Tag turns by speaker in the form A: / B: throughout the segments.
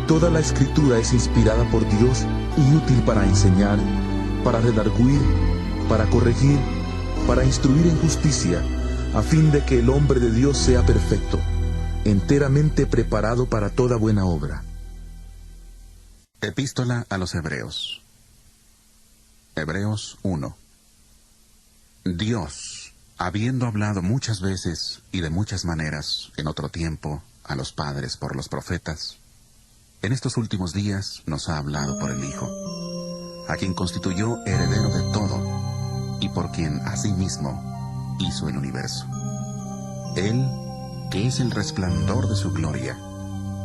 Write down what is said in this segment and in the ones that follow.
A: toda la Escritura es inspirada por Dios y útil para enseñar, para redarguir, para corregir, para instruir en justicia, a fin de que el hombre de Dios sea perfecto, enteramente preparado para toda buena obra.
B: Epístola a los Hebreos. Hebreos 1. Dios, habiendo hablado muchas veces y de muchas maneras en otro tiempo a los padres por los profetas, en estos últimos días nos ha hablado por el Hijo, a quien constituyó heredero de todo y por quien asimismo hizo el universo. Él, que es el resplandor de su gloria,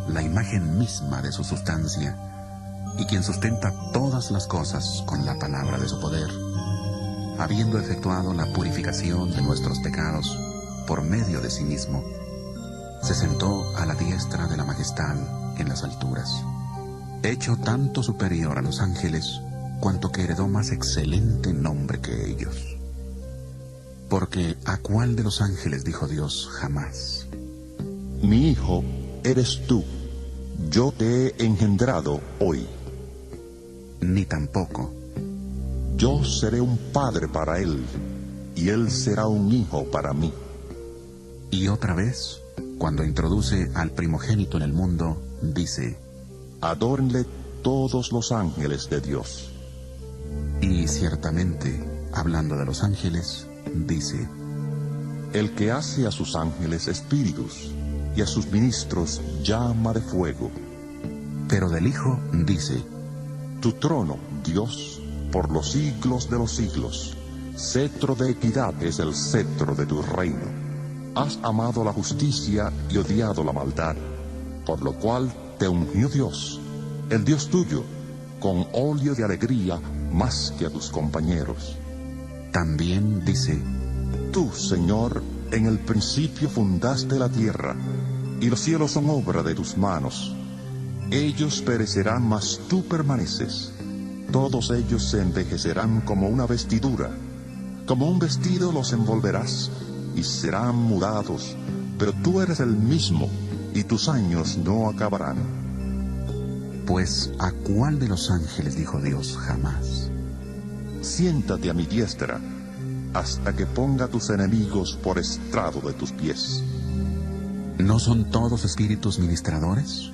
B: la imagen misma de su sustancia, y quien sustenta todas las cosas con la palabra de su poder, habiendo efectuado la purificación de nuestros pecados por medio de sí mismo, se sentó a la diestra de la majestad en las alturas, hecho tanto superior a los ángeles, cuanto que heredó más excelente nombre que ellos. Porque ¿a cuál de los ángeles dijo Dios jamás:
C: Mi hijo eres tú, yo te he engendrado hoy?
B: Ni tampoco:
C: Yo seré un padre para él, y él será un hijo para mí.
B: Y otra vez, cuando introduce al primogénito en el mundo, dice:
C: Adórenle todos los ángeles de Dios.
B: Y ciertamente, hablando de los ángeles, dice:
C: El que hace a sus ángeles espíritus, y a sus ministros llama de fuego.
B: Pero del Hijo dice:
C: Tu trono, Dios, por los siglos de los siglos. Cetro de equidad es el cetro de tu reino. Has amado la justicia y odiado la maldad, por lo cual te ungió Dios, el Dios tuyo, con óleo de alegría más que a tus compañeros.
B: También dice:
C: Tú, Señor, en el principio fundaste la tierra, y los cielos son obra de tus manos. Ellos perecerán, mas tú permaneces. Todos ellos se envejecerán como una vestidura. Como un vestido los envolverás, y serán mudados. Pero tú eres el mismo, y tus años no acabarán.
B: Pues ¿a cuál de los ángeles dijo Dios jamás:
C: Siéntate a mi diestra, hasta que ponga tus enemigos por estrado de tus pies?
B: ¿No son todos espíritus ministradores,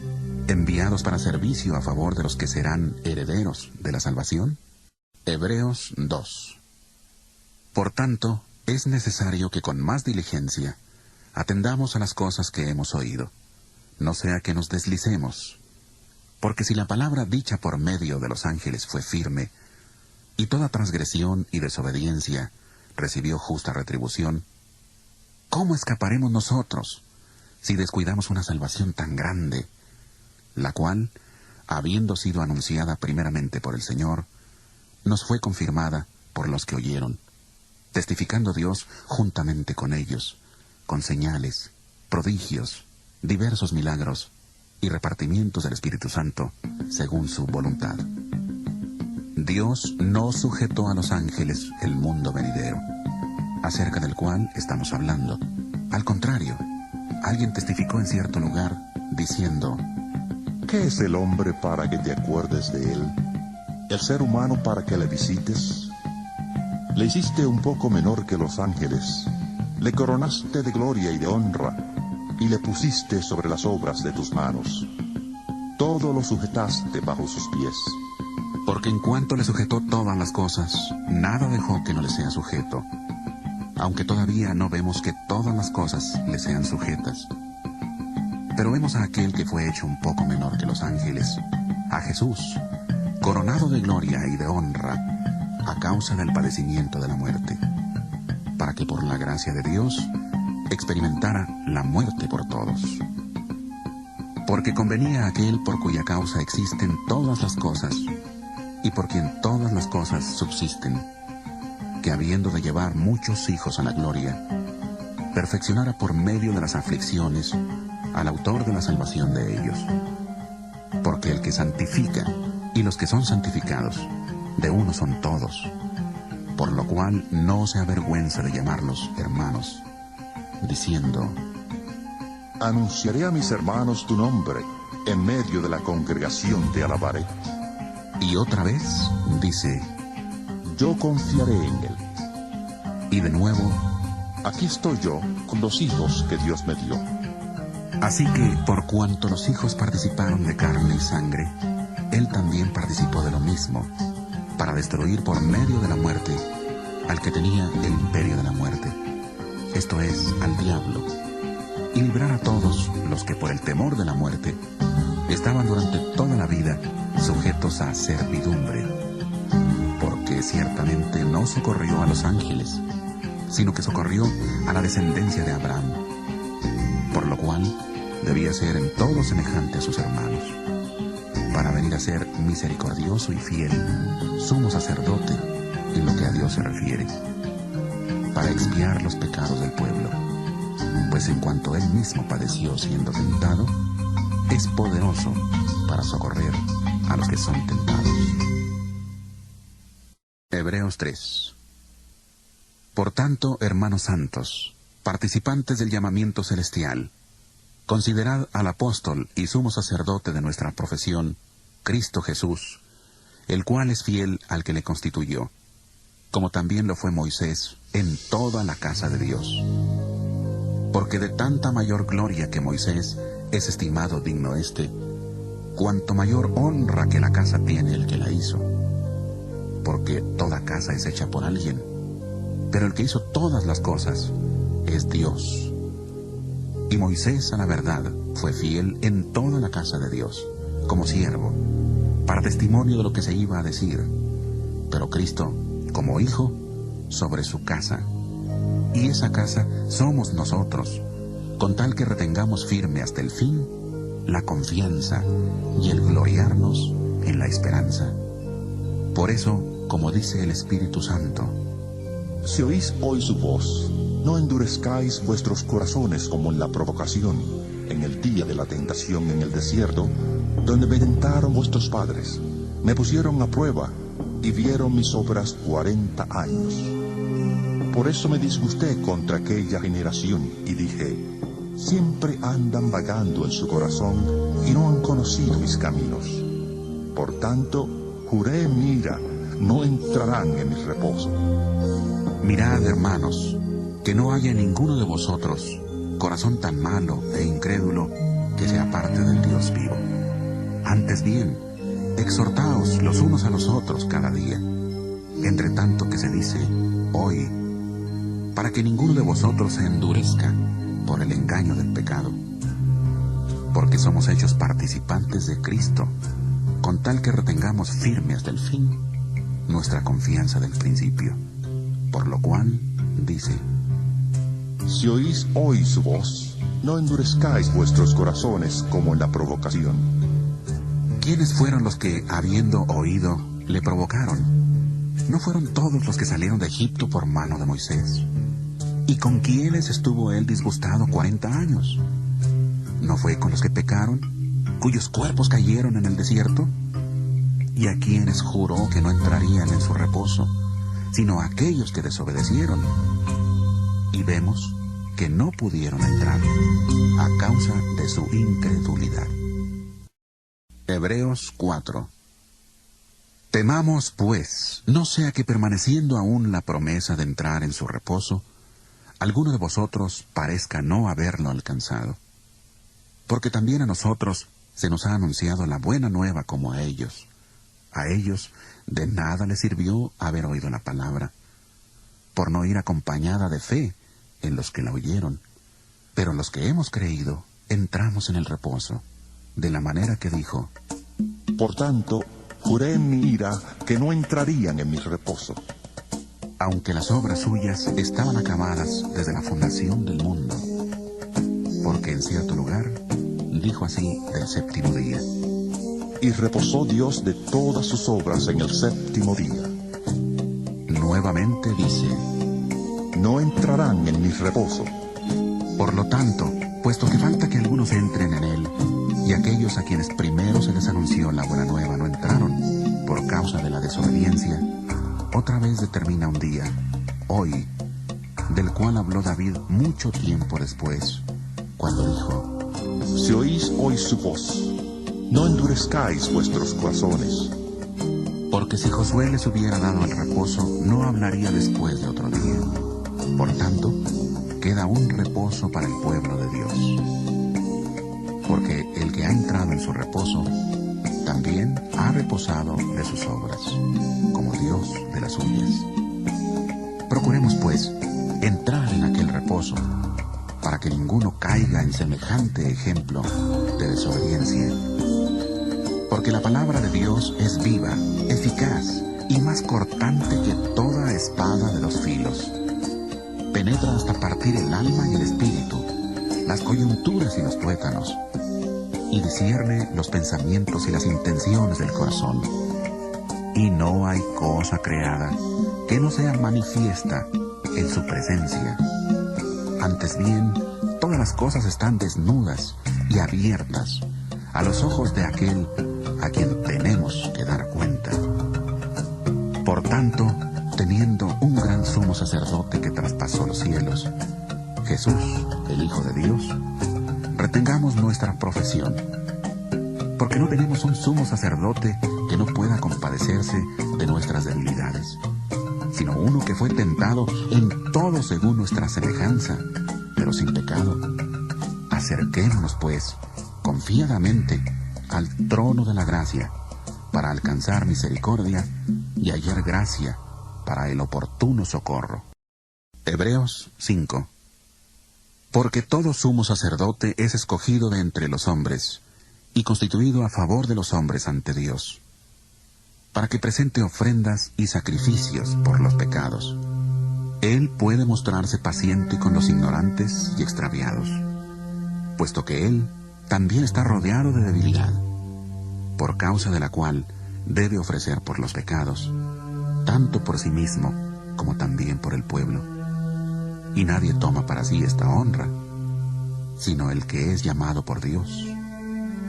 B: enviados para servicio a favor de los que serán herederos de la salvación? Hebreos 2. Por tanto, es necesario que con más diligencia atendamos a las cosas que hemos oído, no sea que nos deslicemos. Porque si la palabra dicha por medio de los ángeles fue firme, y toda transgresión y desobediencia recibió justa retribución, ¿cómo escaparemos nosotros si descuidamos una salvación tan grande, la cual, habiendo sido anunciada primeramente por el Señor, nos fue confirmada por los que oyeron, testificando Dios juntamente con ellos, con señales, prodigios, diversos milagros y repartimientos del Espíritu Santo, según su voluntad? Dios no sujetó a los ángeles el mundo venidero, acerca del cual estamos hablando. Al contrario, alguien testificó en cierto lugar, diciendo:
C: ¿Qué es el hombre para que te acuerdes de él? ¿El ser humano para que le visites? Le hiciste un poco menor que los ángeles, le coronaste de gloria y de honra, y le pusiste sobre las obras de tus manos. Todo lo sujetaste bajo sus pies.
B: Porque en cuanto le sujetó todas las cosas, nada dejó que no le sea sujeto, aunque todavía no vemos que todas las cosas le sean sujetas. Pero vemos a aquel que fue hecho un poco menor que los ángeles, a Jesús, coronado de gloria y de honra, a causa del padecimiento de la muerte, para que por la gracia de Dios experimentara la muerte por todos. Porque convenía a aquel por cuya causa existen todas las cosas, y por quien todas las cosas subsisten, que habiendo de llevar muchos hijos a la gloria, perfeccionara por medio de las aflicciones al autor de la salvación de ellos. Porque el que santifica y los que son santificados, de uno son todos, por lo cual no se avergüenza de llamarlos hermanos, diciendo:
C: Anunciaré a mis hermanos tu nombre, en medio de la congregación te alabaré.
B: Y otra vez dice,
C: Yo confiaré en él.
B: y de nuevo,
C: Aquí estoy yo con los hijos que Dios me dio.
B: así que por cuanto los hijos participaron de carne y sangre, él también participó de lo mismo, para destruir por medio de la muerte al que tenía el imperio de la muerte, esto es, al diablo, y librar a todos los que por el temor de la muerte estaban durante toda la vida sujetos a servidumbre, porque ciertamente no socorrió a los ángeles, sino que socorrió a la descendencia de Abraham, por lo cual debía ser en todo semejante a sus hermanos, para venir a ser misericordioso y fiel, sumo sacerdote en lo que a Dios se refiere, para expiar los pecados del pueblo, pues en cuanto él mismo padeció siendo tentado, es poderoso para socorrer a los que son tentados. Hebreos 3. Por tanto, hermanos santos, participantes del llamamiento celestial, considerad al apóstol y sumo sacerdote de nuestra profesión, Cristo Jesús, el cual es fiel al que le constituyó, como también lo fue Moisés en toda la casa de Dios. Porque de tanta mayor gloria que Moisés es estimado digno éste, cuanto mayor honra que la casa tiene el que la hizo. Porque toda casa es hecha por alguien, pero el que hizo todas las cosas es Dios. Y Moisés, a la verdad, fue fiel en toda la casa de Dios, como siervo, para testimonio de lo que se iba a decir, pero Cristo, como hijo, sobre su casa. Y esa casa somos nosotros, con tal que retengamos firme hasta el fin la confianza y el gloriarnos en la esperanza. Por eso, como dice el Espíritu Santo,
C: Si oís hoy su voz, no endurezcáis vuestros corazones como en la provocación, en el día de la tentación en el desierto, donde me tentaron vuestros padres, me pusieron a prueba y vieron mis obras 40 años. Por eso me disgusté contra aquella generación y dije, siempre andan vagando en su corazón y no han conocido mis caminos. Por tanto, juré en mi ira, no entrarán en mi reposo.
B: mirad, hermanos, que no haya en ninguno de vosotros corazón tan malo e incrédulo que se aparte del Dios vivo. Antes bien, exhortaos los unos a los otros cada día, entre tanto que se dice hoy, para que ninguno de vosotros se endurezca por el engaño del pecado. Porque somos hechos participantes de Cristo, con tal que retengamos firme hasta el fin nuestra confianza del principio. Por lo cual, dice,
C: Si oís hoy su voz, no endurezcáis vuestros corazones como en la provocación.
B: ¿quiénes fueron los que, habiendo oído, le provocaron? ¿No fueron todos los que salieron de Egipto por mano de Moisés? ¿Y con quiénes estuvo él disgustado 40 años? ¿No fue con los que pecaron, cuyos cuerpos cayeron en el desierto? ¿Y a quienes juró que no entrarían en su reposo, sino a aquellos que desobedecieron? Y vemos que no pudieron entrar a causa de su incredulidad. Hebreos 4. Temamos, pues, no sea que permaneciendo aún la promesa de entrar en su reposo, alguno de vosotros parezca no haberlo alcanzado. Porque también a nosotros se nos ha anunciado la buena nueva como a ellos. A ellos de nada les sirvió haber oído la palabra, por no ir acompañada de fe en los que la oyeron. Pero los que hemos creído, entramos en el reposo, de la manera que dijo,
C: Por tanto, juré en mi ira que no entrarían en mi reposo.
B: aunque las obras suyas estaban acabadas desde la fundación del mundo. Porque en cierto lugar dijo así del séptimo día,
C: Y reposó Dios de todas sus obras en el séptimo día.
B: nuevamente dice,
C: No entrarán en mi reposo.
B: por lo tanto, puesto que falta que algunos entren en él, y aquellos a quienes primero se les anunció la buena nueva no entraron, por causa de la desobediencia, otra vez determina un día, hoy, del cual habló David mucho tiempo después, cuando dijo,
C: Si oís hoy su voz, no endurezcáis vuestros corazones.
B: Porque si Josué les hubiera dado el reposo, no hablaría después de otro día. Por tanto, queda un reposo para el pueblo de Dios. Porque el que ha entrado en su reposo, también ha reposado de sus obras, como Dios de las suyas. Procuremos, pues, entrar en aquel reposo, para que ninguno caiga en semejante ejemplo de desobediencia. Porque la palabra de Dios es viva, eficaz y más cortante que toda espada de dos filos. Penetra hasta partir el alma y el espíritu, las coyunturas y los tuétanos, y discierne los pensamientos y las intenciones del corazón. Y no hay cosa creada que no sea manifiesta en su presencia. Antes bien, todas las cosas están desnudas y abiertas a los ojos de aquel a quien tenemos que dar cuenta. Por tanto, teniendo un gran sumo sacerdote que traspasó los cielos, Jesús, el Hijo de Dios, retengamos nuestra profesión, porque no tenemos un sumo sacerdote que no pueda compadecerse de nuestras debilidades, sino uno que fue tentado en todo según nuestra semejanza, pero sin pecado. Acerquémonos, pues, confiadamente al trono de la gracia, para alcanzar misericordia y hallar gracia para el oportuno socorro. Hebreos 5. Porque todo sumo sacerdote es escogido de entre los hombres, y constituido a favor de los hombres ante Dios, para que presente ofrendas y sacrificios por los pecados. Él puede mostrarse paciente con los ignorantes y extraviados, puesto que Él también está rodeado de debilidad, por causa de la cual debe ofrecer por los pecados, tanto por sí mismo como también por el pueblo. Y nadie toma para sí esta honra, sino el que es llamado por Dios,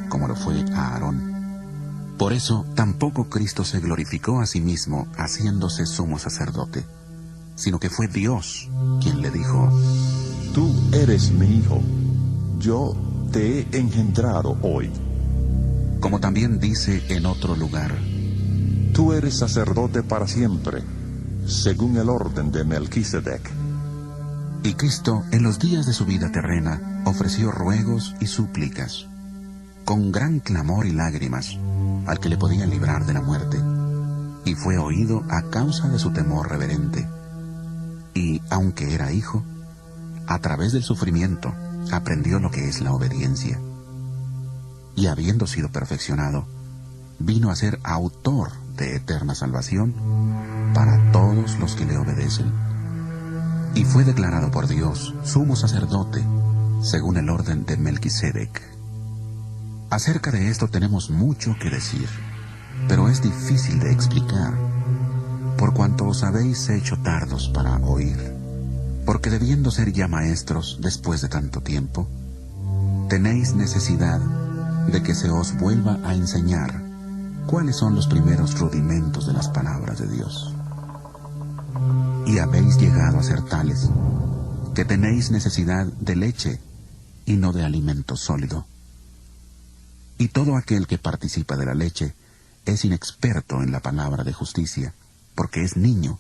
B: como lo fue a Aarón. Por eso tampoco Cristo se glorificó a sí mismo haciéndose sumo sacerdote, sino que fue Dios quien le dijo:
C: Tú eres mi hijo, yo te he engendrado hoy.
B: Como también dice en otro lugar:
C: Tú eres sacerdote para siempre, según el orden de Melquisedec.
B: Y Cristo, en los días de su vida terrena, ofreció ruegos y súplicas, con gran clamor y lágrimas, al que le podía librar de la muerte, y fue oído a causa de su temor reverente. Y, aunque era hijo, a través del sufrimiento aprendió lo que es la obediencia. Y habiendo sido perfeccionado, vino a ser autor de eterna salvación para todos los que le obedecen. Y fue declarado por Dios sumo sacerdote, según el orden de Melquisedec. Acerca de esto tenemos mucho que decir, pero es difícil de explicar, por cuanto os habéis hecho tardos para oír. Porque debiendo ser ya maestros después de tanto tiempo, tenéis necesidad de que se os vuelva a enseñar cuáles son los primeros rudimentos de las palabras de Dios. Y habéis llegado a ser tales, que tenéis necesidad de leche y no de alimento sólido. Y todo aquel que participa de la leche es inexperto en la palabra de justicia, porque es niño.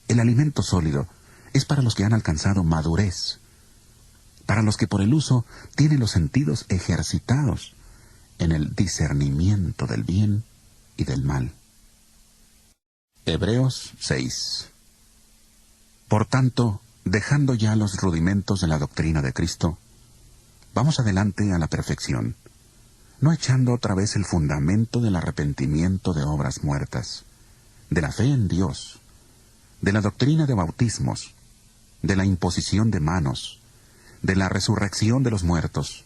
B: El alimento sólido es para los que han alcanzado madurez, para los que por el uso tienen los sentidos ejercitados en el discernimiento del bien y del mal. Hebreos 6. Por tanto, dejando ya los rudimentos de la doctrina de Cristo, vamos adelante a la perfección, no echando otra vez el fundamento del arrepentimiento de obras muertas, de la fe en Dios, de la doctrina de bautismos, de la imposición de manos, de la resurrección de los muertos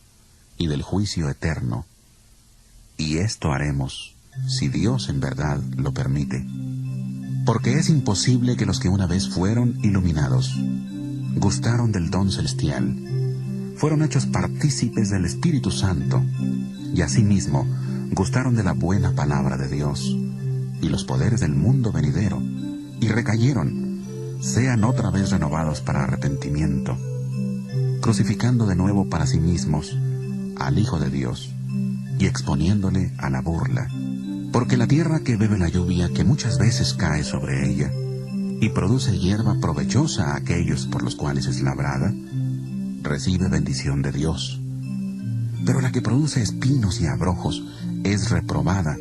B: y del juicio eterno. Y esto haremos, si Dios en verdad lo permite. Porque es imposible que los que una vez fueron iluminados, gustaron del don celestial, fueron hechos partícipes del Espíritu Santo, y asimismo gustaron de la buena palabra de Dios y los poderes del mundo venidero, y recayeron, sean otra vez renovados para arrepentimiento, crucificando de nuevo para sí mismos al Hijo de Dios, y exponiéndole a la burla. Porque la tierra que bebe la lluvia que muchas veces cae sobre ella, y produce hierba provechosa a aquellos por los cuales es labrada, recibe bendición de Dios. Pero la que produce espinos y abrojos es reprobada,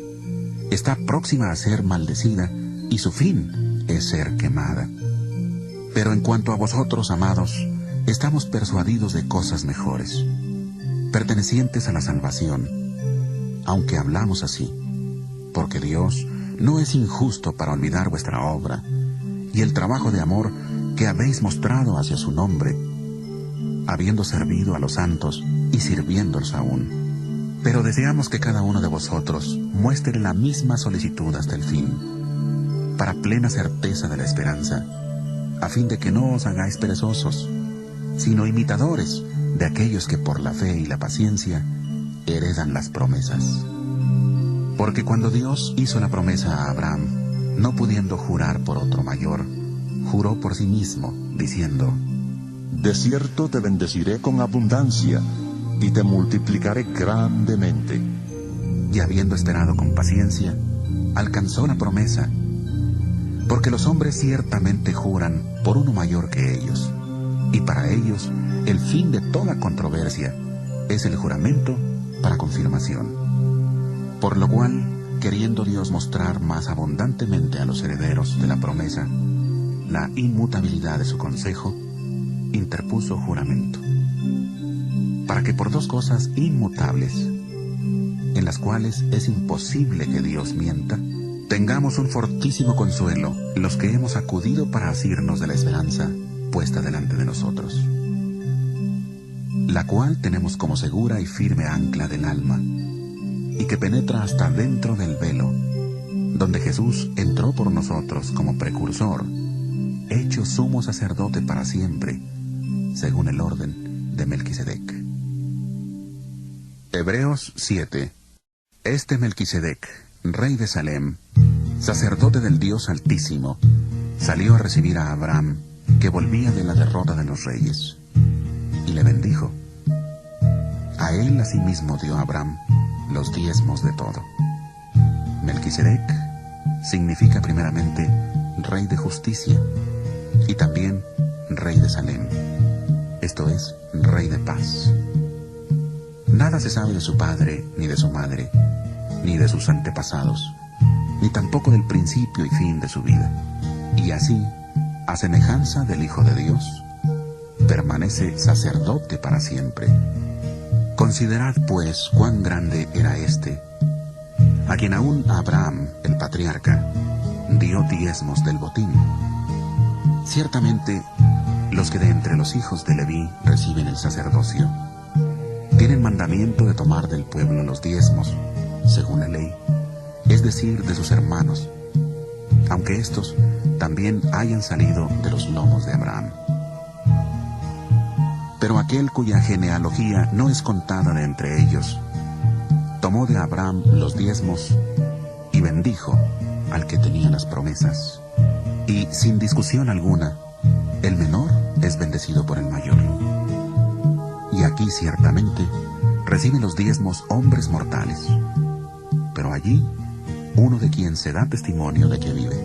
B: está próxima a ser maldecida, y su fin es ser quemada. Pero en cuanto a vosotros, amados, estamos persuadidos de cosas mejores, pertenecientes a la salvación, aunque hablamos así, porque Dios no es injusto para olvidar vuestra obra y el trabajo de amor que habéis mostrado hacia su nombre, habiendo servido a los santos y sirviéndolos aún. Pero deseamos que cada uno de vosotros muestre la misma solicitud hasta el fin, para plena certeza de la esperanza, a fin de que no os hagáis perezosos, sino imitadores de aquellos que por la fe y la paciencia heredan las promesas. Porque cuando Dios hizo la promesa a Abraham, no pudiendo jurar por otro mayor, juró por sí mismo, diciendo:
C: De cierto te bendeciré con abundancia, y te multiplicaré grandemente.
B: Y habiendo esperado con paciencia, alcanzó la promesa. Porque los hombres ciertamente juran por uno mayor que ellos, y para ellos el fin de toda controversia es el juramento para confirmación. Por lo cual, queriendo Dios mostrar más abundantemente a los herederos de la promesa la inmutabilidad de su consejo, interpuso juramento, para que por dos cosas inmutables, en las cuales es imposible que Dios mienta, tengamos un fortísimo consuelo los que hemos acudido para asirnos de la esperanza puesta delante de nosotros, la cual tenemos como segura y firme ancla del alma, y que penetra hasta dentro del velo, donde Jesús entró por nosotros como precursor, hecho sumo sacerdote para siempre, según el orden de Melquisedec. Hebreos 7. Este Melquisedec, rey de Salem, sacerdote del Dios Altísimo, salió a recibir a Abraham, que volvía de la derrota de los reyes, y le bendijo. A él asimismo dio Abraham los diezmos de todo. Melquisedec significa primeramente rey de justicia y también rey de Salem, esto es, rey de paz. Nada se sabe de su padre, ni de su madre, ni de sus antepasados, ni tampoco del principio y fin de su vida. Y así, a semejanza del Hijo de Dios, permanece sacerdote para siempre. Considerad, pues, cuán grande era éste, a quien aún Abraham, el patriarca, dio diezmos del botín. Ciertamente, los que de entre los hijos de Leví reciben el sacerdocio, tienen mandamiento de tomar del pueblo los diezmos, según la ley, es decir, de sus hermanos, aunque éstos también hayan salido de los lomos de Abraham. Pero aquel cuya genealogía no es contada de entre ellos, tomó de Abraham los diezmos y bendijo al que tenía las promesas. Y sin discusión alguna, el menor es bendecido por el mayor. Y aquí ciertamente reciben los diezmos hombres mortales, pero allí uno de quien se da testimonio de que vive.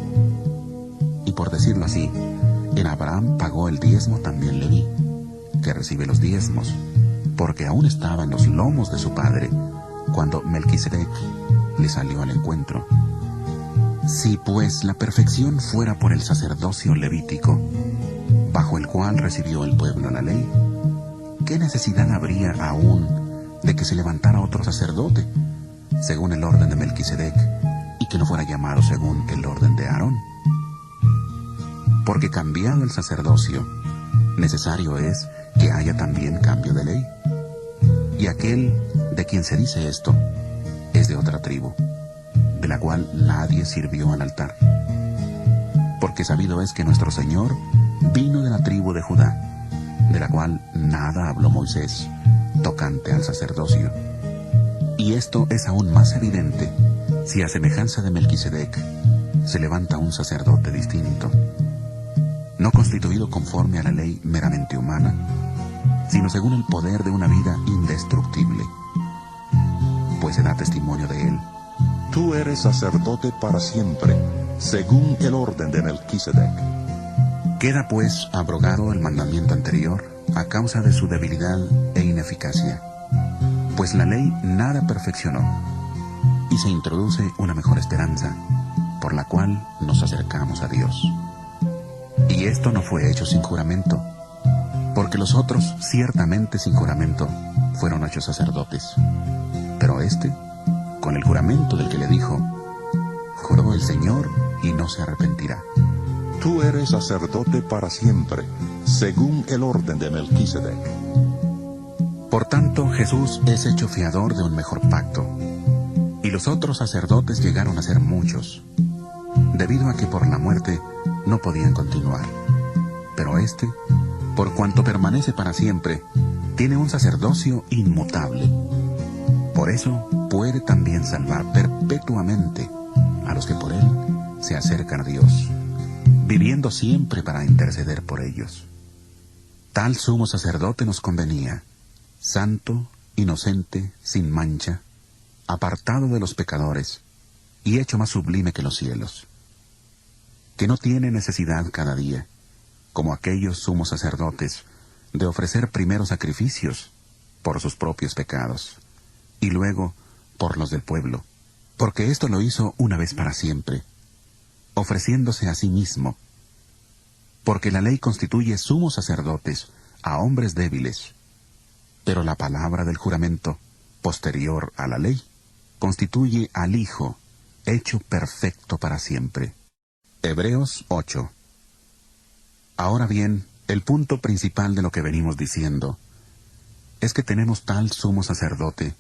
B: Y por decirlo así, en Abraham pagó el diezmo también Leví, que recibe los diezmos, porque aún estaba en los lomos de su padre cuando Melquisedec le salió al encuentro. Si pues la perfección fuera por el sacerdocio levítico, bajo el cual recibió el pueblo la ley, ¿qué necesidad habría aún de que se levantara otro sacerdote, según el orden de Melquisedec, y que no fuera llamado según el orden de Aarón? Porque cambiado el sacerdocio, necesario es que haya también cambio de ley. Y aquel de quien se dice esto es de otra tribu, de la cual nadie sirvió al altar. Porque sabido es que nuestro Señor vino de la tribu de Judá, de la cual nada habló Moisés tocante al sacerdocio. Y esto es aún más evidente si a semejanza de Melquisedec se levanta un sacerdote distinto, no constituido conforme a la ley meramente humana, sino según el poder de una vida indestructible. Pues se da testimonio de él.
C: Tú eres sacerdote para siempre, según el orden de Melquisedec.
B: Queda pues abrogado el mandamiento anterior a causa de su debilidad e ineficacia, pues la ley nada perfeccionó, y se introduce una mejor esperanza, por la cual nos acercamos a Dios. Y esto no fue hecho sin juramento, porque los otros, ciertamente sin juramento, fueron hechos sacerdotes. Pero éste, con el juramento del que le dijo, juró el Señor y no se arrepentirá.
C: Tú eres sacerdote para siempre, según el orden de Melquisedec.
B: Por tanto, Jesús es hecho fiador de un mejor pacto, y los otros sacerdotes llegaron a ser muchos, debido a que por la muerte no podían continuar. Pero éste, por cuanto permanece para siempre, tiene un sacerdocio inmutable. Por eso puede también salvar perpetuamente a los que por él se acercan a Dios, viviendo siempre para interceder por ellos. Tal sumo sacerdote nos convenía, santo, inocente, sin mancha, apartado de los pecadores, y hecho más sublime que los cielos, que no tiene necesidad cada día, como aquellos sumos sacerdotes, de ofrecer primero sacrificios por sus propios pecados, y luego por los del pueblo, porque esto lo hizo una vez para siempre, ofreciéndose a sí mismo, porque la ley constituye sumos sacerdotes a hombres débiles, pero la palabra del juramento, posterior a la ley, constituye al Hijo, hecho perfecto para siempre. Hebreos 8. Ahora bien, el punto principal de lo que venimos diciendo es que tenemos tal sumo sacerdote,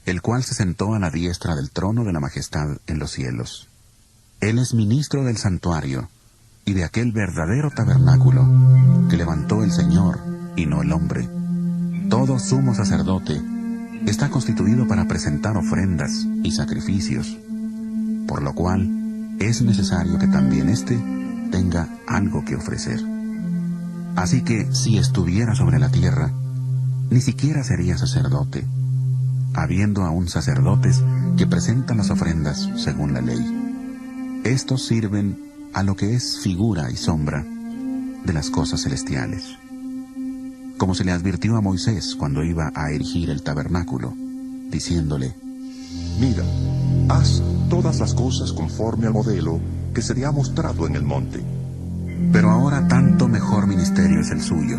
B: el cual se sentó a la diestra del trono de la majestad en los cielos. Él es ministro del santuario y de aquel verdadero tabernáculo que levantó el Señor y no el hombre. Todo sumo sacerdote está constituido para presentar ofrendas y sacrificios, por lo cual es necesario que también éste tenga algo que ofrecer. Así que si estuviera sobre la tierra, ni siquiera sería sacerdote, habiendo aún sacerdotes que presentan las ofrendas según la ley. Estos sirven a lo que es figura y sombra de las cosas celestiales, como se le advirtió a Moisés cuando iba a erigir el tabernáculo, diciéndole:
C: Mira, haz todas las cosas conforme al modelo que se te ha mostrado en el monte.
B: Pero ahora tanto mejor ministerio es el suyo,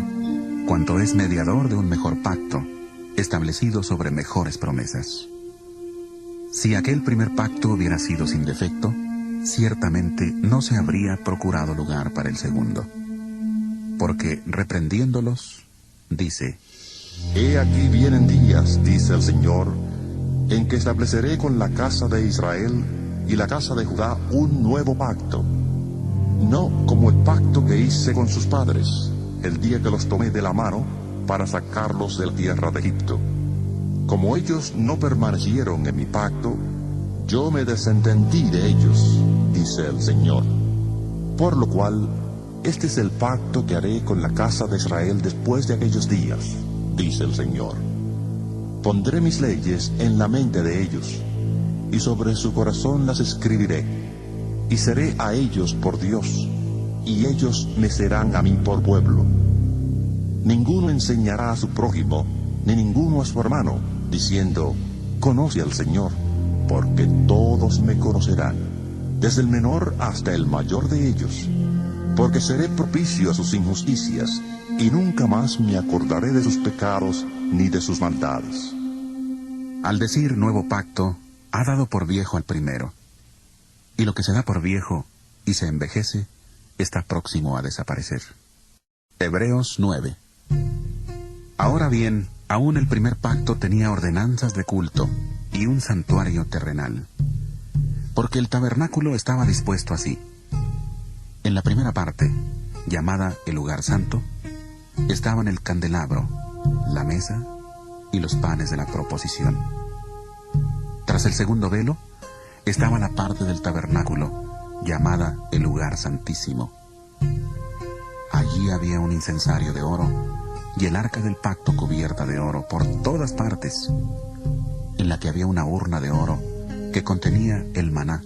B: cuanto es mediador de un mejor pacto, establecido sobre mejores promesas. Si aquel primer pacto hubiera sido sin defecto, ciertamente no se habría procurado lugar para el segundo. Porque reprendiéndolos, dice:
C: He aquí vienen días, dice el Señor, en que estableceré con la casa de Israel y la casa de Judá un nuevo pacto, no como el pacto que hice con sus padres, el día que los tomé de la mano para sacarlos de la tierra de Egipto. Como ellos no permanecieron en mi pacto, yo me desentendí de ellos, dice el Señor. Por lo cual, este es el pacto que haré con la casa de Israel después de aquellos días, dice el Señor. Pondré mis leyes en la mente de ellos, y sobre su corazón las escribiré, y seré a ellos por Dios, y ellos me serán a mí por pueblo. Ninguno enseñará a su prójimo, ni ninguno a su hermano, diciendo: conoce al Señor, porque todos me conocerán, desde el menor hasta el mayor de ellos, porque seré propicio a sus injusticias, y nunca más me acordaré de sus pecados ni de sus maldades.
B: Al decir nuevo pacto, ha dado por viejo al primero, y lo que se da por viejo y se envejece está próximo a desaparecer. Hebreos 9. Ahora bien, aún el primer pacto tenía ordenanzas de culto y un santuario terrenal, porque el tabernáculo estaba dispuesto así. En la primera parte, llamada el lugar santo, estaban el candelabro, la mesa y los panes de la proposición. Tras el segundo velo, estaba la parte del tabernáculo, llamada el lugar santísimo. Allí había un incensario de oro y el arca del pacto cubierta de oro por todas partes. en la que había una urna de oro que contenía el maná,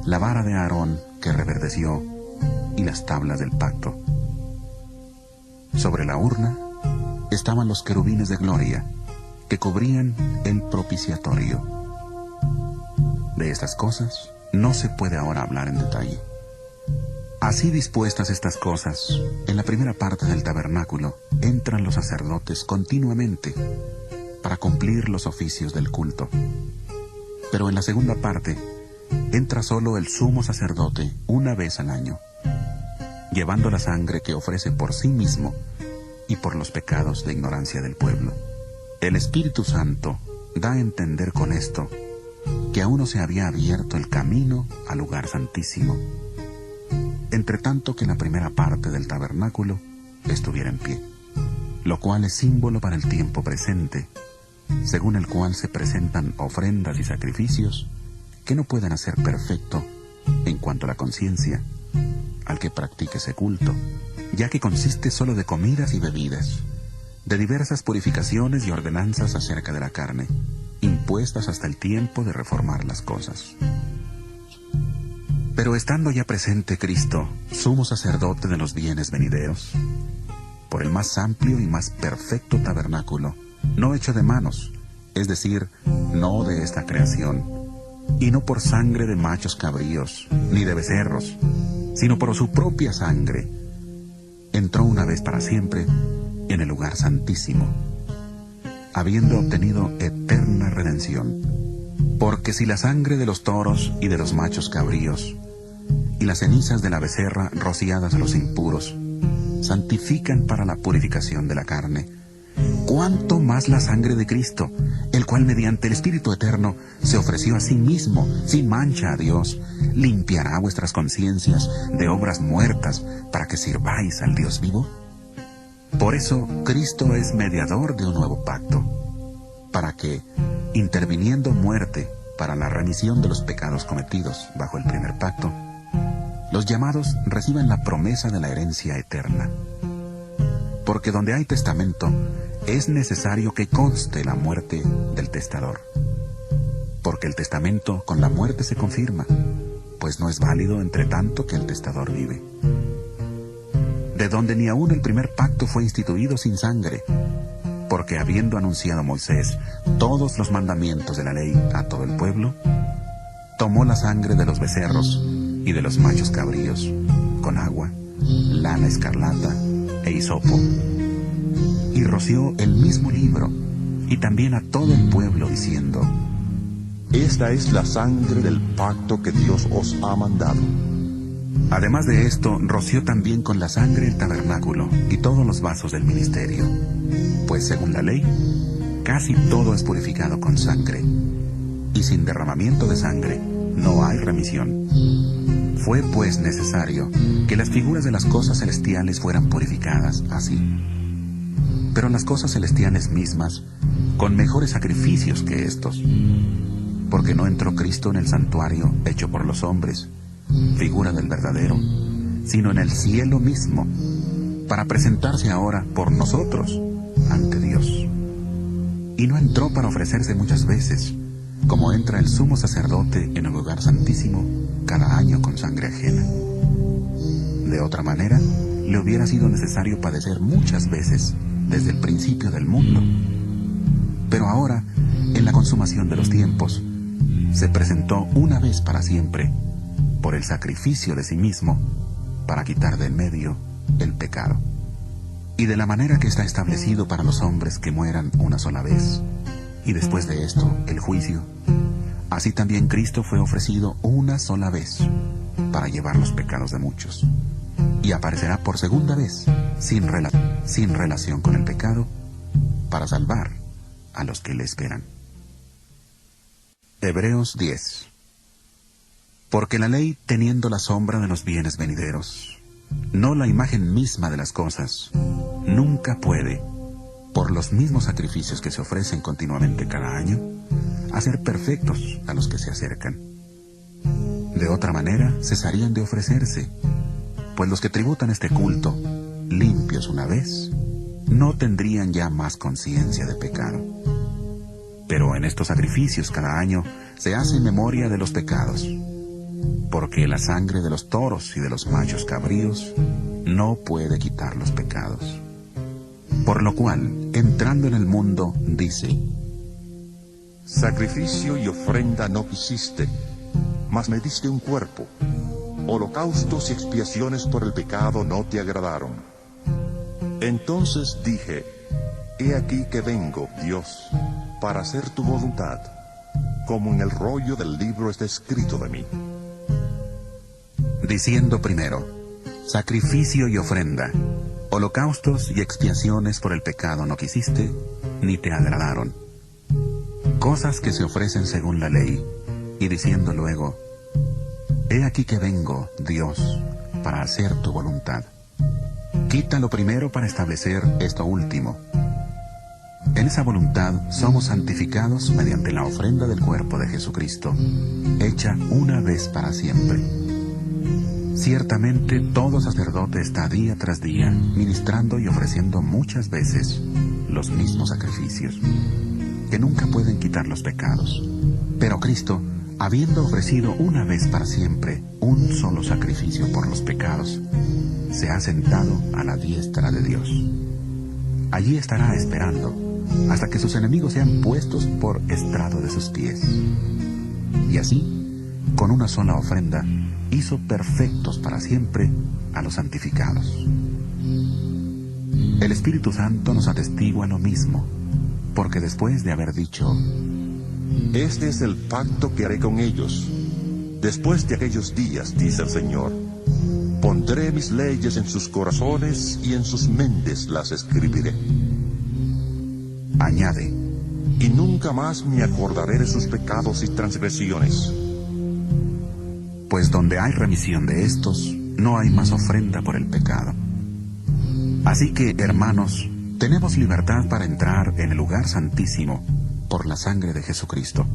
B: la vara de Aarón que reverdeció y las tablas del pacto. Sobre la urna estaban los querubines de gloria que cubrían el propiciatorio. De estas cosas no se puede ahora hablar en detalle. Así dispuestas estas cosas, en la primera parte del tabernáculo entran los sacerdotes continuamente para cumplir los oficios del culto. Pero en la segunda parte entra solo el sumo sacerdote una vez al año, llevando la sangre que ofrece por sí mismo y por los pecados de ignorancia del pueblo. El Espíritu Santo da a entender con esto que aún no se había abierto el camino al lugar santísimo, entre tanto que la primera parte del tabernáculo estuviera en pie, lo cual es símbolo para el tiempo presente, según el cual se presentan ofrendas y sacrificios que no pueden hacer perfecto en cuanto a la conciencia al que practique ese culto, ya que consiste solo de comidas y bebidas, de diversas purificaciones y ordenanzas acerca de la carne, impuestas hasta el tiempo de reformar las cosas. Pero estando ya presente Cristo, sumo sacerdote de los bienes venideros, por el más amplio y más perfecto tabernáculo, no hecho de manos, es decir, no de esta creación, y no por sangre de machos cabríos, ni de becerros, sino por su propia sangre, entró una vez para siempre en el lugar santísimo, habiendo obtenido eterna redención. Porque si la sangre de los toros y de los machos cabríos, y las cenizas de la becerra rociadas a los impuros, santifican para la purificación de la carne, cuánto más la sangre de Cristo, el cual mediante el Espíritu Eterno se ofreció a sí mismo, sin mancha a Dios, limpiará vuestras conciencias de obras muertas para que sirváis al Dios vivo. Por eso Cristo es mediador de un nuevo pacto, para que, interviniendo muerte para la remisión de los pecados cometidos bajo el primer pacto, los llamados reciban la promesa de la herencia eterna. Porque donde hay testamento, es necesario que conste la muerte del testador. Porque el testamento con la muerte se confirma, pues no es válido entre tanto que el testador vive. De donde ni aún el primer pacto fue instituido sin sangre, porque habiendo anunciado Moisés todos los mandamientos de la ley a todo el pueblo, tomó la sangre de los becerros y de los machos cabríos, con agua, lana escarlata e hisopo, y roció el mismo libro, y también a todo el pueblo, diciendo:
C: Esta es la sangre del pacto que Dios os ha mandado.
B: Además de esto, roció también con la sangre el tabernáculo y todos los vasos del ministerio, pues según la ley, casi todo es purificado con sangre, y sin derramamiento de sangre no hay remisión. Fue pues necesario que las figuras de las cosas celestiales fueran purificadas así. Pero las cosas celestiales mismas, con mejores sacrificios que estos, porque no entró Cristo en el santuario hecho por los hombres, figura del verdadero, sino en el cielo mismo, para presentarse ahora por nosotros ante Dios. Y no entró para ofrecerse muchas veces, como entra el sumo sacerdote en el lugar santísimo cada año con sangre ajena. De otra manera, le hubiera sido necesario padecer muchas veces desde el principio del mundo. Pero ahora, en la consumación de los tiempos, se presentó una vez para siempre, por el sacrificio de sí mismo, para quitar de en medio el pecado. Y de la manera que está establecido para los hombres que mueran una sola vez, y después de esto el juicio, así también Cristo fue ofrecido una sola vez para llevar los pecados de muchos, y aparecerá por segunda vez sin relación con el pecado, para salvar a los que le esperan. Hebreos 10. Porque la ley, teniendo la sombra de los bienes venideros, no la imagen misma de las cosas, nunca puede, por los mismos sacrificios que se ofrecen continuamente cada año, hacer perfectos a los que se acercan. De otra manera, cesarían de ofrecerse, pues los que tributan este culto, limpios una vez, no tendrían ya más conciencia de pecado. Pero en estos sacrificios cada año se hace memoria de los pecados, porque la sangre de los toros y de los machos cabríos no puede quitar los pecados. Por lo cual, entrando en el mundo, dice:
C: Sacrificio y ofrenda no quisiste, mas me diste un cuerpo. Holocaustos y expiaciones por el pecado no te agradaron. Entonces dije: He aquí que vengo, Dios, para hacer tu voluntad, como en el rollo del libro está escrito de mí.
B: Diciendo primero: sacrificio y ofrenda, holocaustos y expiaciones por el pecado no quisiste, ni te agradaron. Cosas que se ofrecen según la ley, y diciendo luego: He aquí que vengo, Dios, para hacer tu voluntad. Quita lo primero para establecer esto último. En esa voluntad somos santificados mediante la ofrenda del cuerpo de Jesucristo, hecha una vez para siempre. Ciertamente todo sacerdote está día tras día ministrando y ofreciendo muchas veces los mismos sacrificios, que nunca pueden quitar los pecados. Pero Cristo, habiendo ofrecido una vez para siempre un solo sacrificio por los pecados, se ha sentado a la diestra de Dios. Allí estará esperando hasta que sus enemigos sean puestos por estrado de sus pies. Y así, con una sola ofrenda, hizo perfectos para siempre a los santificados. El Espíritu Santo nos atestigua lo mismo, porque después de haber dicho:
C: Este es el pacto que haré con ellos. Después de aquellos días, dice el Señor, pondré mis leyes en sus corazones y en sus mentes las escribiré.
B: Añade:
C: Y nunca más me acordaré de sus pecados y transgresiones.
B: Pues donde hay remisión de estos, no hay más ofrenda por el pecado. Así que, hermanos, tenemos libertad para entrar en el lugar santísimo por la sangre de Jesucristo,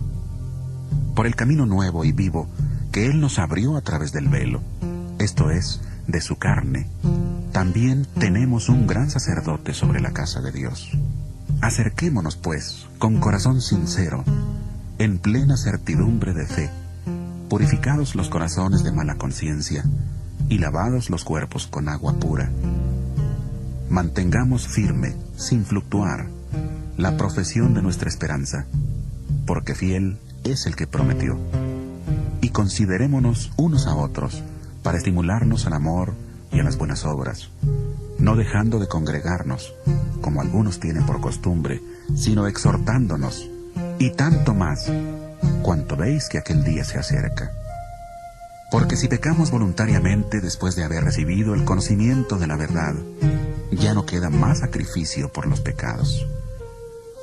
B: por el camino nuevo y vivo que Él nos abrió a través del velo, esto es, de su carne. También tenemos un gran sacerdote sobre la casa de Dios. Acerquémonos, pues, con corazón sincero, en plena certidumbre de fe, purificados los corazones de mala conciencia y lavados los cuerpos con agua pura. Mantengamos firme, sin fluctuar, la profesión de nuestra esperanza, porque fiel es el que prometió. Y considerémonos unos a otros para estimularnos al amor y a las buenas obras, no dejando de congregarnos, como algunos tienen por costumbre, sino exhortándonos, y tanto más, cuanto veis que aquel día se acerca. Porque si pecamos voluntariamente después de haber recibido el conocimiento de la verdad, ya no queda más sacrificio por los pecados,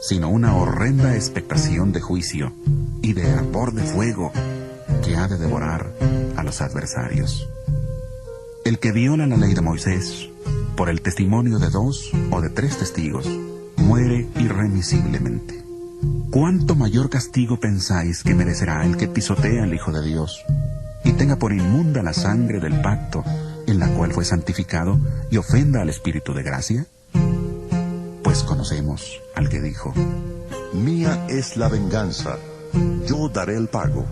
B: sino una horrenda expectación de juicio y de ardor de fuego que ha de devorar a los adversarios. El que viola la ley de Moisés, por el testimonio de 2 o de 3 testigos, muere irremisiblemente. ¿Cuánto mayor castigo pensáis que merecerá el que pisotea al Hijo de Dios y tenga por inmunda la sangre del pacto en la cual fue santificado y ofenda al Espíritu de gracia? Pues conocemos al que dijo:
C: Mía es la venganza, yo daré el pago,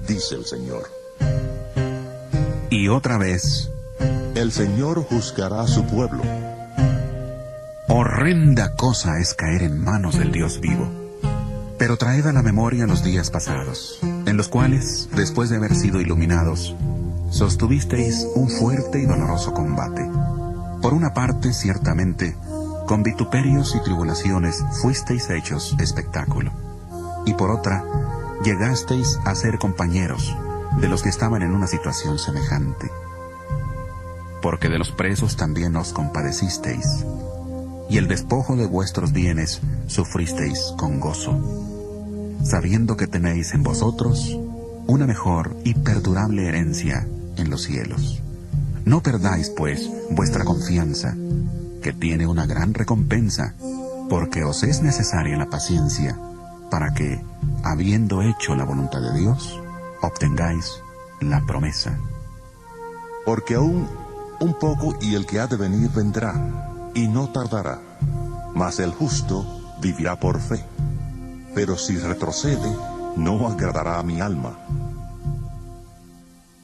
C: dice el Señor.
B: Y otra vez:
C: El Señor juzgará a su pueblo.
B: Horrenda cosa es caer en manos del Dios vivo. Pero traed a la memoria los días pasados, en los cuales, después de haber sido iluminados, sostuvisteis un fuerte y doloroso combate. Por una parte, ciertamente, con vituperios y tribulaciones fuisteis hechos espectáculo, y por otra, llegasteis a ser compañeros de los que estaban en una situación semejante. Porque de los presos también os compadecisteis, y el despojo de vuestros bienes sufristeis con gozo, sabiendo que tenéis en vosotros una mejor y perdurable herencia en los cielos. No perdáis, pues, vuestra confianza, que tiene una gran recompensa, porque os es necesaria la paciencia, para que, habiendo hecho la voluntad de Dios, obtengáis la promesa.
C: Porque aún un poco y el que ha de venir vendrá, y no tardará, mas el justo vivirá por fe. pero si retrocede, no agradará a mi alma.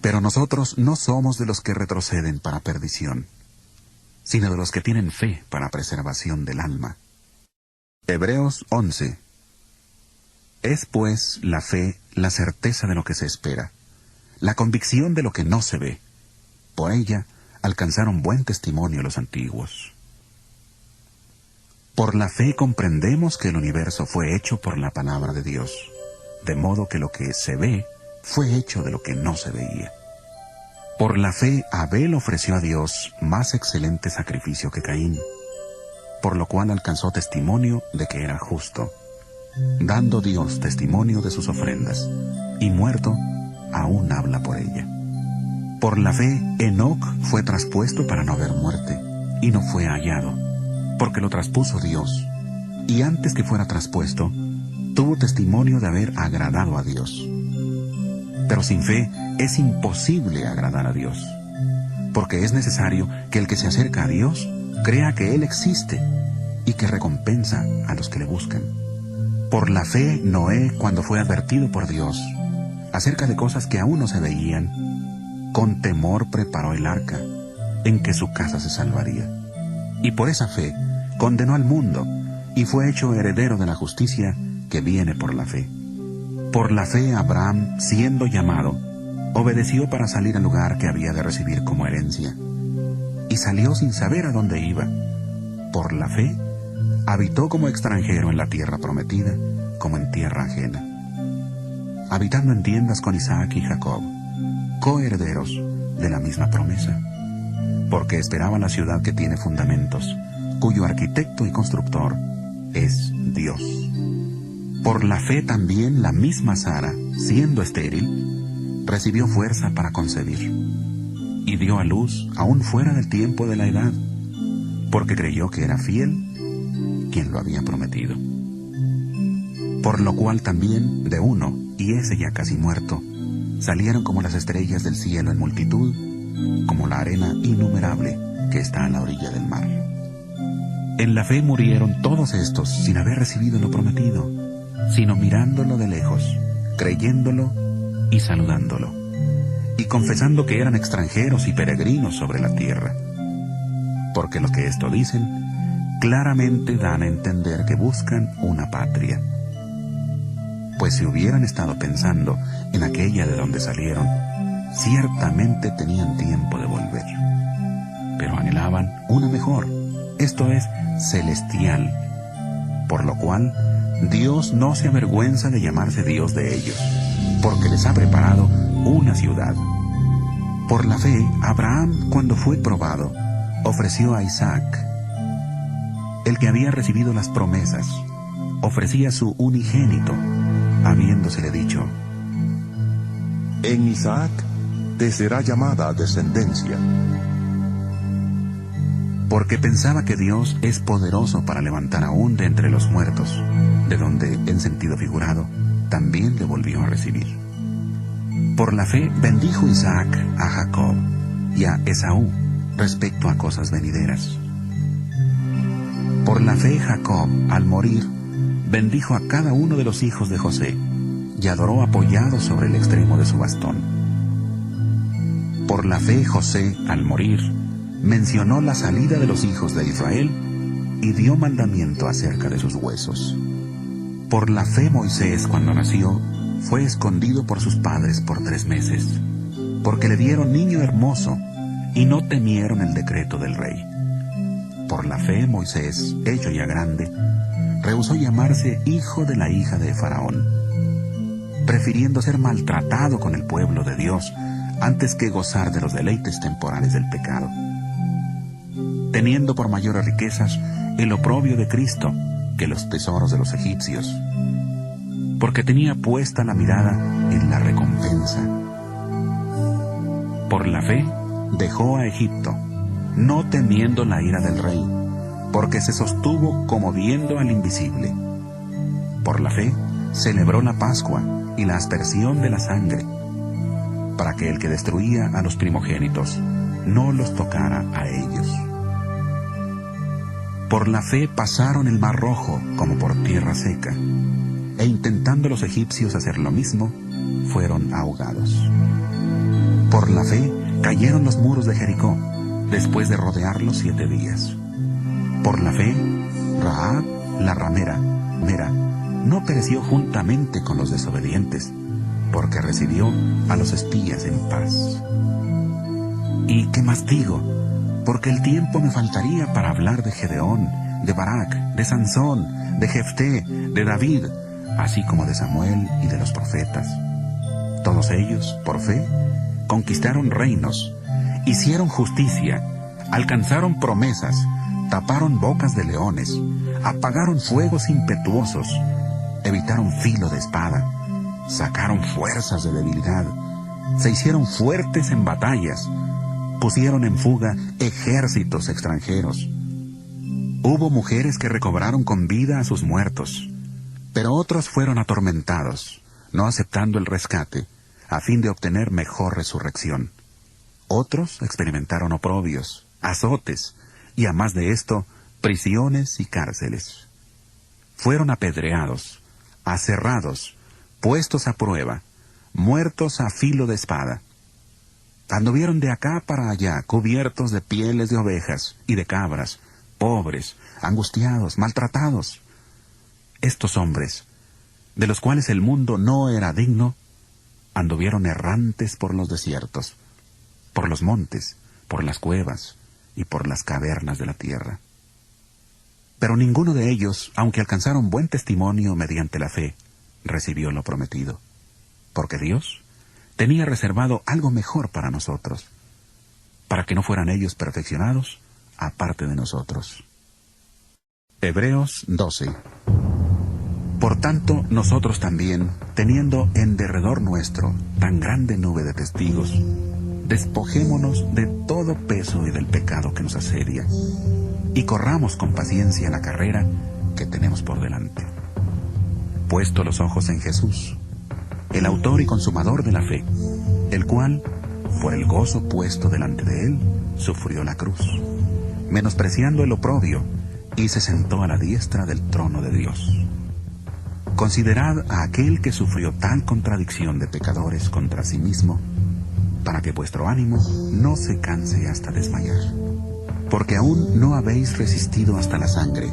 B: Pero nosotros no somos de los que retroceden para perdición, sino de los que tienen fe para preservación del alma. Hebreos 11. Es pues la fe la certeza de lo que se espera, la convicción de lo que no se ve. Por ella alcanzaron buen testimonio los antiguos. Por la fe comprendemos que el universo fue hecho por la palabra de Dios, de modo que lo que se ve fue hecho de lo que no se veía. Por la fe Abel ofreció a Dios más excelente sacrificio que Caín, por lo cual alcanzó testimonio de que era justo, dando Dios testimonio de sus ofrendas, y muerto, aún habla por ella. Por la fe Enoc fue traspuesto para no ver muerte, y no fue hallado, porque lo traspuso Dios, y antes que fuera traspuesto, tuvo testimonio de haber agradado a Dios. Pero sin fe es imposible agradar a Dios, porque es necesario que el que se acerca a Dios crea que Él existe y que recompensa a los que le buscan. Por la fe Noé, cuando fue advertido por Dios acerca de cosas que aún no se veían, con temor preparó el arca, en que su casa se salvaría. Y por esa fe condenó al mundo, y fue hecho heredero de la justicia que viene por la fe. Por la fe Abraham, siendo llamado, obedeció para salir al lugar que había de recibir como herencia, y salió sin saber a dónde iba. Por la fe habitó como extranjero en la tierra prometida, como en tierra ajena, habitando en tiendas con Isaac y Jacob, coherederos de la misma promesa, porque esperaba la ciudad que tiene fundamentos, cuyo arquitecto y constructor es Dios. Por la fe también la misma Sara, siendo estéril, recibió fuerza para concebir, y dio a luz aún fuera del tiempo de la edad, porque creyó que era fiel quien lo había prometido. Por lo cual también de uno, y ese ya casi muerto, salieron como las estrellas del cielo en multitud, como la arena innumerable que está a la orilla del mar. En la fe murieron todos estos sin haber recibido lo prometido, sino mirándolo de lejos, creyéndolo y saludándolo, y confesando que eran extranjeros y peregrinos sobre la tierra. Porque lo que esto dicen, claramente dan a entender que buscan una patria. Pues si hubieran estado pensando en aquella de donde salieron, ciertamente tenían tiempo de volver. Pero anhelaban una mejor, esto es, celestial, por lo cual Dios no se avergüenza de llamarse Dios de ellos, porque les ha preparado una ciudad. Por la fe, Abraham, cuando fue probado, ofreció a Isaac. El que había recibido las promesas, ofrecía su unigénito, habiéndosele dicho:
C: En Isaac te será llamada descendencia.
B: Porque pensaba que Dios es poderoso para levantar aún de entre los muertos, de donde, en sentido figurado, también le volvió a recibir. Por la fe bendijo Isaac a Jacob y a Esaú respecto a cosas venideras. Por la fe Jacob, al morir, bendijo a cada uno de los hijos de José y adoró apoyado sobre el extremo de su bastón. Por la fe José, al morir, mencionó la salida de los hijos de Israel y dio mandamiento acerca de sus huesos. Por la fe Moisés, cuando nació, fue escondido por sus padres por 3 meses, porque le dieron niño hermoso y no temieron el decreto del rey. Por la fe Moisés, hecho ya grande, rehusó llamarse hijo de la hija de Faraón, prefiriendo ser maltratado con el pueblo de Dios antes que gozar de los deleites temporales del pecado, teniendo por mayores riquezas el oprobio de Cristo que los tesoros de los egipcios, porque tenía puesta la mirada en la recompensa. Por la fe dejó a Egipto, no temiendo la ira del rey, porque se sostuvo como viendo al invisible. Por la fe celebró la Pascua y la aspersión de la sangre, para que el que destruía a los primogénitos no los tocara a ellos. Por la fe pasaron el mar Rojo como por tierra seca, e intentando los egipcios hacer lo mismo, fueron ahogados. Por la fe cayeron los muros de Jericó, después de rodearlos 7 días. Por la fe, Rahab, la ramera, no pereció juntamente con los desobedientes, porque recibió a los espías en paz. ¿Y qué más digo? Porque el tiempo me faltaría para hablar de Gedeón, de Barak, de Sansón, de Jefté, de David, así como de Samuel y de los profetas. Todos ellos, por fe, conquistaron reinos, hicieron justicia, alcanzaron promesas, taparon bocas de leones, apagaron fuegos impetuosos, evitaron filo de espada, sacaron fuerzas de debilidad, se hicieron fuertes en batallas, pusieron en fuga ejércitos extranjeros. Hubo mujeres que recobraron con vida a sus muertos, pero otros fueron atormentados, no aceptando el rescate, a fin de obtener mejor resurrección. Otros experimentaron oprobios, azotes, y a más de esto, prisiones y cárceles. Fueron apedreados, aserrados, puestos a prueba, muertos a filo de espada. Anduvieron de acá para allá, cubiertos de pieles de ovejas y de cabras, pobres, angustiados, maltratados. Estos hombres, de los cuales el mundo no era digno, anduvieron errantes por los desiertos, por los montes, por las cuevas y por las cavernas de la tierra. Pero ninguno de ellos, aunque alcanzaron buen testimonio mediante la fe, recibió lo prometido, porque Dios tenía reservado algo mejor para nosotros, para que no fueran ellos perfeccionados aparte de nosotros. Hebreos 12. Por tanto, nosotros también, teniendo en derredor nuestro tan grande nube de testigos, despojémonos de todo peso y del pecado que nos asedia, y corramos con paciencia la carrera que tenemos por delante. Puesto los ojos en Jesús, el autor y consumador de la fe, el cual, por el gozo puesto delante de él, sufrió la cruz, menospreciando el oprobio, y se sentó a la diestra del trono de Dios. Considerad a aquel que sufrió tal contradicción de pecadores contra sí mismo, para que vuestro ánimo no se canse hasta desmayar. Porque aún no habéis resistido hasta la sangre,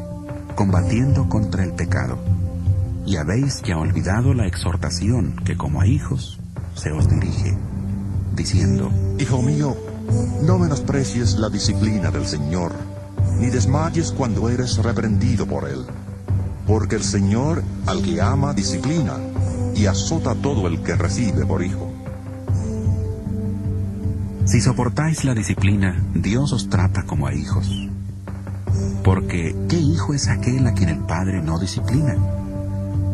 B: combatiendo contra el pecado, y habéis ya olvidado la exhortación que como a hijos se os dirige, diciendo:
C: Hijo mío, no menosprecies la disciplina del Señor, ni desmayes cuando eres reprendido por Él. Porque el Señor al que ama disciplina, y azota a todo el que recibe por hijo.
B: Si soportáis la disciplina, Dios os trata como a hijos. Porque, ¿qué hijo es aquel a quien el Padre no disciplina?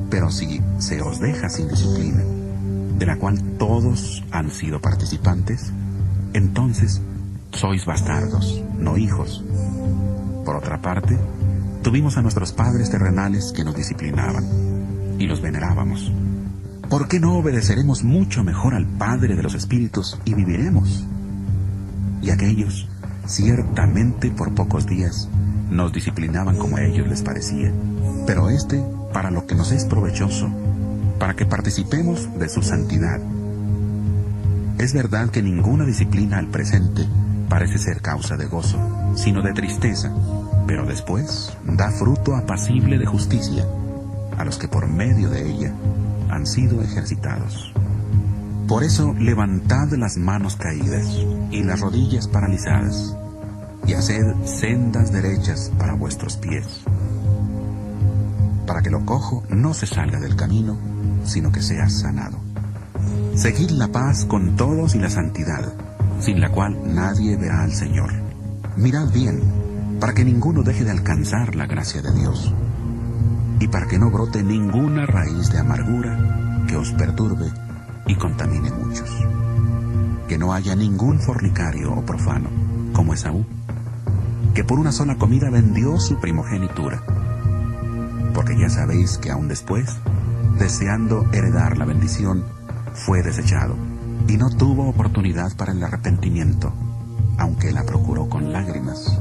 B: Pero si se os deja sin disciplina, de la cual todos han sido participantes, entonces sois bastardos, no hijos. Por otra parte, tuvimos a nuestros padres terrenales que nos disciplinaban, y los venerábamos. ¿Por qué no obedeceremos mucho mejor al Padre de los Espíritus y viviremos? Y aquellos, ciertamente por pocos días, nos disciplinaban como a ellos les parecía, pero para lo que nos es provechoso, para que participemos de su santidad. Es verdad que ninguna disciplina al presente parece ser causa de gozo, sino de tristeza, pero después da fruto apacible de justicia a los que por medio de ella han sido ejercitados. Por eso levantad las manos caídas y las rodillas paralizadas, y haced sendas derechas para vuestros pies, para que lo cojo no se salga del camino, sino que sea sanado. Seguid la paz con todos y la santidad, sin la cual nadie verá al Señor. Mirad bien, para que ninguno deje de alcanzar la gracia de Dios, y para que no brote ninguna raíz de amargura que os perturbe y contamine muchos. Que no haya ningún fornicario o profano, como Esaú, que por una sola comida vendió su primogenitura. Porque ya sabéis que aún después, deseando heredar la bendición, fue desechado, y no tuvo oportunidad para el arrepentimiento, aunque la procuró con lágrimas.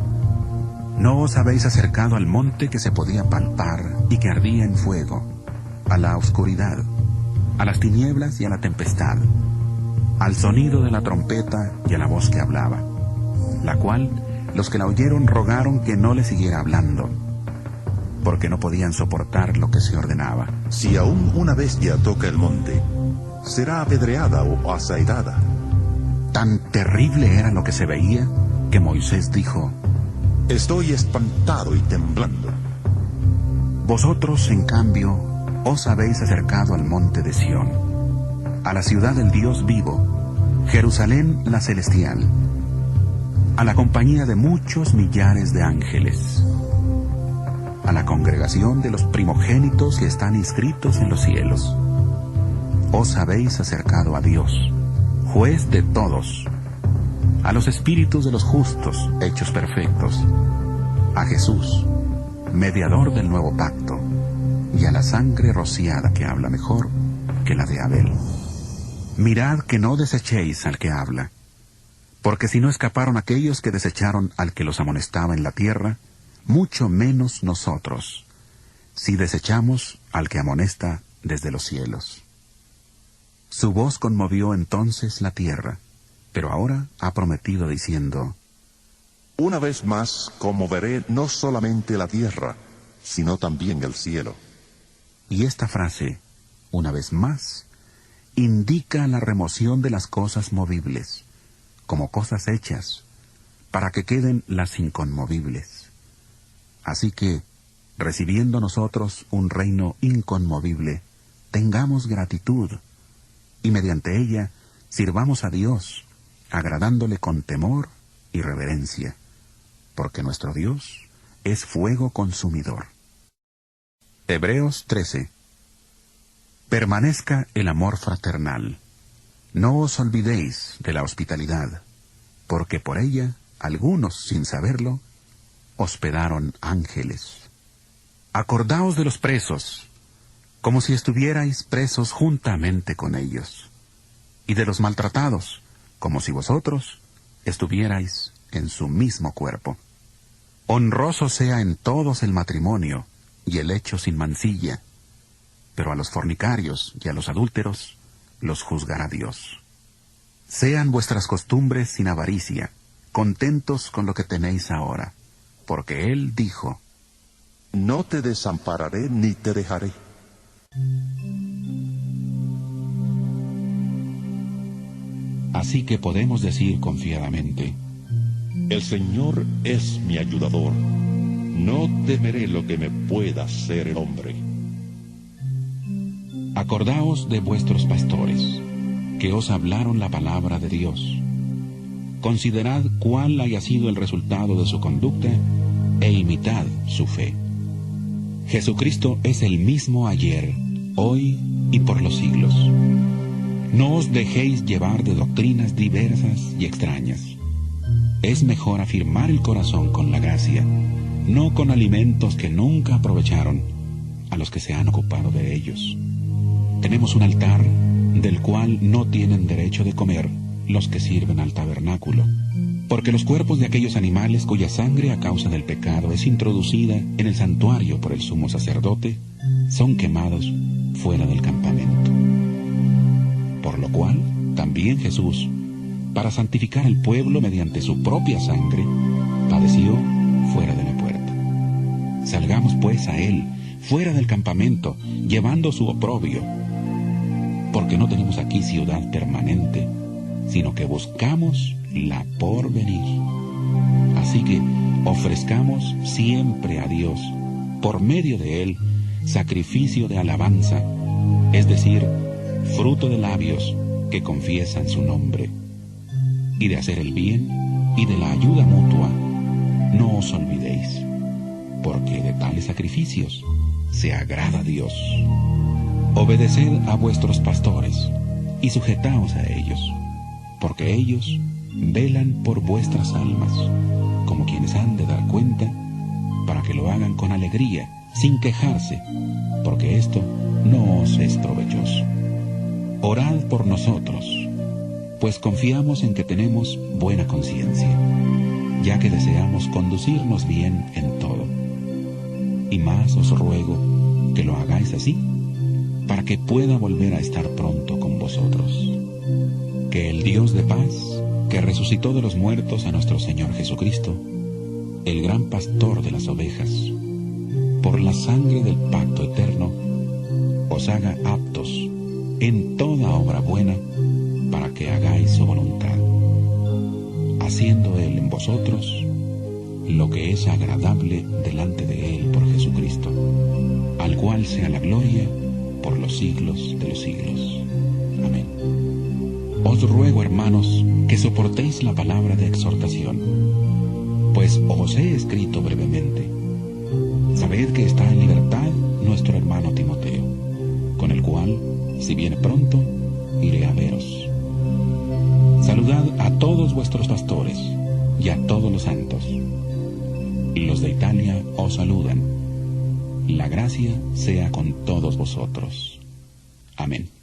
B: ¿No os habéis acercado al monte que se podía palpar y que ardía en fuego, a la oscuridad, a las tinieblas y a la tempestad, al sonido de la trompeta y a la voz que hablaba, la cual los que la oyeron rogaron que no le siguiera hablando, porque no podían soportar lo que se ordenaba.
C: Si aún una bestia toca el monte, será apedreada o asaetada.
B: Tan terrible era lo que se veía que Moisés dijo:
C: Estoy espantado y temblando.
B: Vosotros, en cambio, os habéis acercado al monte de Sión, a la ciudad del Dios vivo, Jerusalén la celestial, a la compañía de muchos millares de ángeles, a la congregación de los primogénitos que están inscritos en los cielos. Os habéis acercado a Dios, juez de todos, a los espíritus de los justos hechos perfectos, a Jesús, mediador del nuevo pacto, y a la sangre rociada que habla mejor que la de Abel. Mirad que no desechéis al que habla, porque si no escaparon aquellos que desecharon al que los amonestaba en la tierra, mucho menos nosotros, si desechamos al que amonesta desde los cielos. Su voz conmovió entonces la tierra, pero ahora ha prometido diciendo:
C: Una vez más conmoveré no solamente la tierra, sino también el cielo.
B: Y esta frase, una vez más, indica la remoción de las cosas movibles, como cosas hechas, para que queden las inconmovibles. Así que, recibiendo nosotros un reino inconmovible, tengamos gratitud, y mediante ella sirvamos a Dios, agradándole con temor y reverencia, porque nuestro Dios es fuego consumidor. Hebreos 13. Permanezca el amor fraternal. No os olvidéis de la hospitalidad, porque por ella algunos, sin saberlo, hospedaron ángeles. Acordaos de los presos, como si estuvierais presos juntamente con ellos, y de los maltratados, como si vosotros estuvierais en su mismo cuerpo. Honroso sea en todos el matrimonio y el hecho sin mancilla, pero a los fornicarios y a los adúlteros los juzgará Dios. Sean vuestras costumbres sin avaricia, contentos con lo que tenéis ahora, porque Él dijo:
C: No te desampararé ni te dejaré.
B: Así que podemos decir confiadamente:
C: El Señor es mi ayudador. No temeré lo que me pueda hacer el hombre.
B: Acordaos de vuestros pastores, que os hablaron la palabra de Dios. Considerad cuál haya sido el resultado de su conducta, e imitad su fe. Jesucristo es el mismo ayer, hoy y por los siglos. No os dejéis llevar de doctrinas diversas y extrañas. Es mejor afirmar el corazón con la gracia, no con alimentos que nunca aprovecharon a los que se han ocupado de ellos. Tenemos un altar del cual no tienen derecho de comer los que sirven al tabernáculo, porque los cuerpos de aquellos animales cuya sangre a causa del pecado es introducida en el santuario por el sumo sacerdote, son quemados fuera del campamento. Por lo cual, también Jesús, para santificar al pueblo mediante su propia sangre, padeció fuera de la puerta. Salgamos pues a Él, fuera del campamento, llevando su oprobio, porque no tenemos aquí ciudad permanente, sino que buscamos la por venir. Así que ofrezcamos siempre a Dios, por medio de Él, sacrificio de alabanza, es decir, fruto de labios que confiesan su nombre. Y de hacer el bien y de la ayuda mutua, no os olvidéis, porque de tales sacrificios se agrada a Dios. Obedeced a vuestros pastores y sujetaos a ellos, porque ellos velan por vuestras almas, como quienes han de dar cuenta, para que lo hagan con alegría, sin quejarse, porque esto no os es provechoso. Orad por nosotros, pues confiamos en que tenemos buena conciencia, ya que deseamos conducirnos bien en todo. Y más os ruego que lo hagáis así, para que pueda volver a estar pronto con vosotros. Que el Dios de paz, que resucitó de los muertos a nuestro Señor Jesucristo, el gran pastor de las ovejas, por la sangre del pacto eterno, os haga aptos en toda obra buena, para que hagáis su voluntad, haciendo Él en vosotros lo que es agradable delante de Él por Jesucristo, al cual sea la gloria por los siglos de los siglos. Amén. Os ruego, hermanos, que soportéis la palabra de exhortación, pues os he escrito brevemente. Sabed que está en libertad nuestro hermano Timoteo, con el cual, si viene pronto, iré a veros. Saludad a todos vuestros pastores y a todos los santos. Los de Italia os saludan. La gracia sea con todos vosotros. Amén.